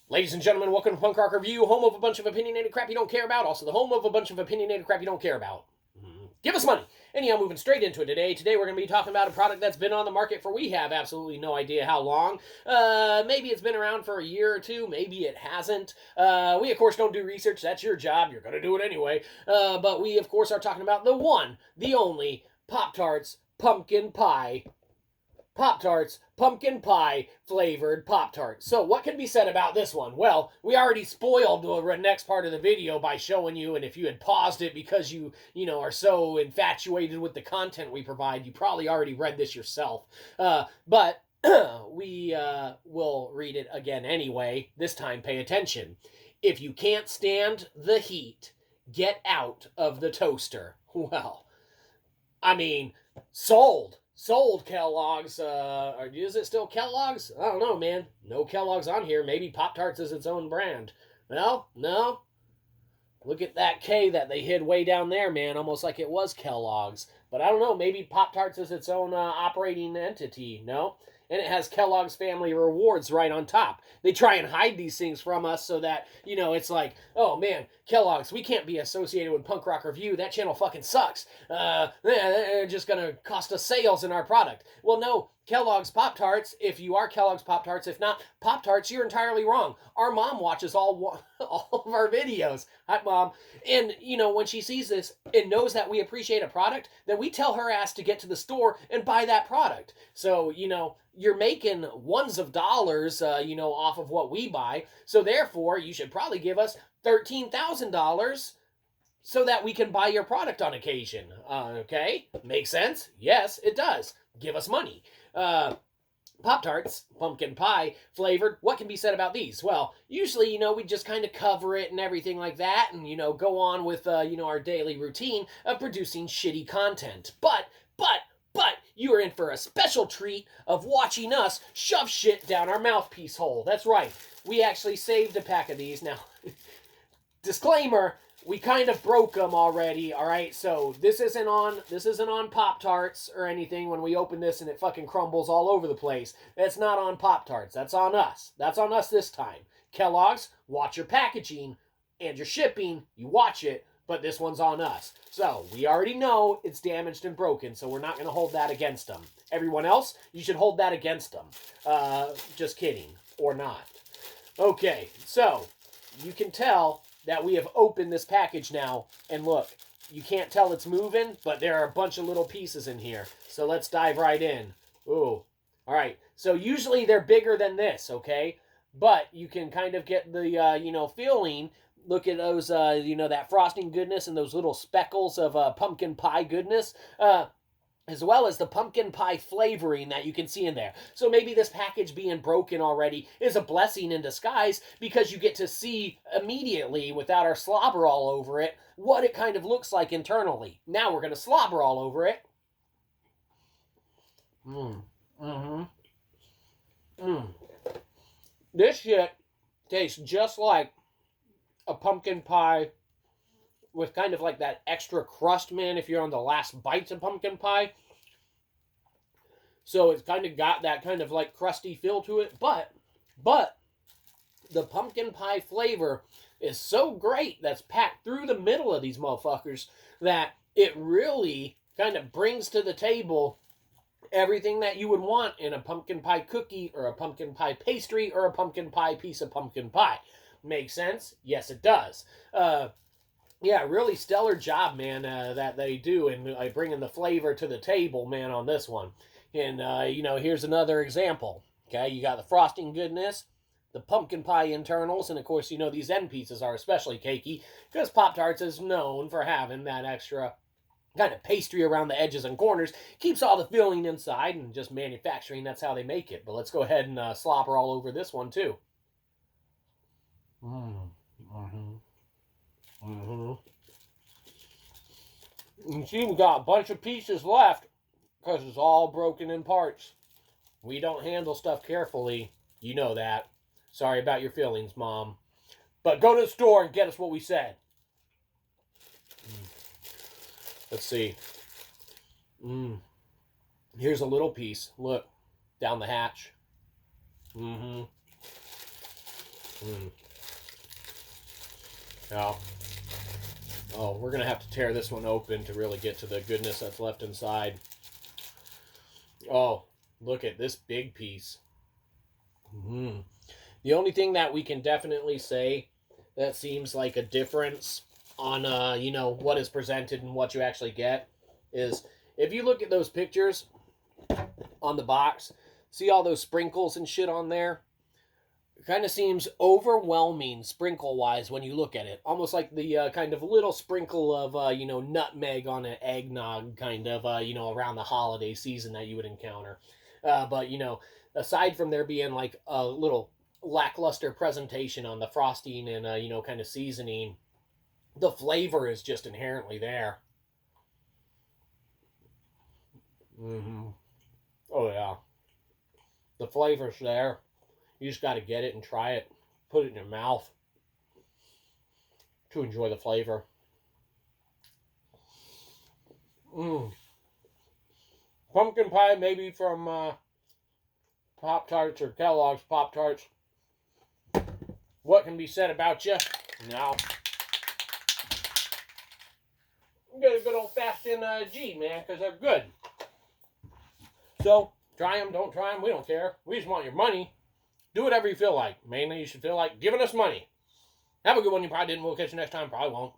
Ladies and gentlemen, welcome to Punk Rock Review, home of a bunch of opinionated crap you don't care about, also the home of a bunch of opinionated crap you don't care about. Give us money! Anyhow, moving straight into it today. Today we're going to be talking about a product that's been on the market for we have absolutely no idea how long. Maybe it's been around for a year or two, maybe it hasn't. We, of course, don't do research. That's your job. You're going to do it anyway. But we, of course, are talking about the one, the only, Pop-Tarts Pumpkin Pie. Pop-Tarts pumpkin pie flavored Pop-Tarts. So what can be said about this one? Well, we already spoiled the next part of the video by showing you, and if you had paused it because you are so infatuated with the content we provide, you probably already read this yourself. But we will read it again anyway. This time, pay attention. If you can't stand the heat, get out of the toaster. Well, I mean, sold. Sold, Kellogg's. Is it still Kellogg's? I don't know, man. No Kellogg's on here. Maybe Pop-Tarts is its own brand. Well, no. Look at that K that they hid way down there, man. Almost like it was Kellogg's. But I don't know. Maybe Pop-Tarts is its own operating entity. No? And it has Kellogg's Family Rewards right on top. They try and hide these things from us so that, it's like, oh man, Kellogg's, we can't be associated with Punk Rock Review. That channel fucking sucks. They're just going to cost us sales in our product. Well, no, Kellogg's Pop-Tarts, if you are Kellogg's Pop-Tarts, if not Pop-Tarts, you're entirely wrong. Our mom watches all of our videos. Hi, Mom. And, when she sees this and knows that we appreciate a product, then we tell her ass to get to the store and buy that product. So, you're making ones of dollars, off of what we buy. So therefore, you should probably give us $13,000 so that we can buy your product on occasion. Okay? Makes sense? Yes, it does. Give us money. Pop-Tarts, pumpkin pie flavored. What can be said about these? Well, usually, we just kind of cover it and everything like that and, go on with, our daily routine of producing shitty content. But, you are in for a special treat of watching us shove shit down our mouthpiece hole. That's right. We actually saved a pack of these. Now, disclaimer, we kind of broke them already, all right? So this isn't on Pop-Tarts or anything when we open this and it fucking crumbles all over the place. That's not on Pop-Tarts. That's on us. That's on us this time. Kellogg's, watch your packaging and your shipping. You watch it, but this one's on us. So we already know it's damaged and broken, so we're not going to hold that against them. Everyone else, you should hold that against them. Just kidding. Or not. Okay, so you can tell that we have opened this package now, and look, you can't tell it's moving, but there are a bunch of little pieces in here. So let's dive right in. Ooh. All right, so usually they're bigger than this, okay? But you can kind of get the, feeling. Look at those, that frosting goodness and those little speckles of pumpkin pie goodness. As well as the pumpkin pie flavoring that you can see in there. So maybe this package being broken already is a blessing in disguise because you get to see immediately, without our slobber all over it, what it kind of looks like internally. Now we're going to slobber all over it. This shit tastes just like a pumpkin pie with kind of like that extra crust, man, if you're on the last bites of pumpkin pie. So it's kind of got that kind of like crusty feel to it. But the pumpkin pie flavor is so great that's packed through the middle of these motherfuckers that it really kind of brings to the table everything that you would want in a pumpkin pie cookie or a pumpkin pie pastry or a pumpkin pie piece of pumpkin pie. Make sense? Yes, it does. Yeah, really stellar job, man, that they do in bringing the flavor to the table, man, on this one. And, here's another example. Okay, you got the frosting goodness, the pumpkin pie internals, and, of course, these end pieces are especially cakey because Pop-Tarts is known for having that extra kind of pastry around the edges and corners. Keeps all the filling inside and just manufacturing, that's how they make it. But let's go ahead and slobber all over this one, too. You see, we got a bunch of pieces left because it's all broken in parts. We don't handle stuff carefully. You know that. Sorry about your feelings, Mom. But go to the store and get us what we said. Let's see. Here's a little piece. Look, down the hatch. Mm. Now, oh, we're going to have to tear this one open to really get to the goodness that's left inside. Oh, look at this big piece. Mm. The only thing that we can definitely say that seems like a difference on, what is presented and what you actually get is if you look at those pictures on the box, see all those sprinkles and shit on there? It kind of seems overwhelming sprinkle-wise when you look at it. Almost like the kind of little sprinkle of, nutmeg on an eggnog kind of, around the holiday season that you would encounter. But, aside from there being like a little lackluster presentation on the frosting and, kind of seasoning, the flavor is just inherently there. Mm-hmm. Oh, yeah. The flavor's there. You just got to get it and try it. Put it in your mouth to enjoy the flavor. Mm. Pumpkin pie, maybe from Pop Tarts or Kellogg's Pop Tarts. What can be said about you? No. Get a good old fashioned G, man, because they're good. So, try them, don't try them, we don't care. We just want your money. Do whatever you feel like. Mainly, you should feel like giving us money. Have a good one. You probably didn't. We'll catch you next time. Probably won't.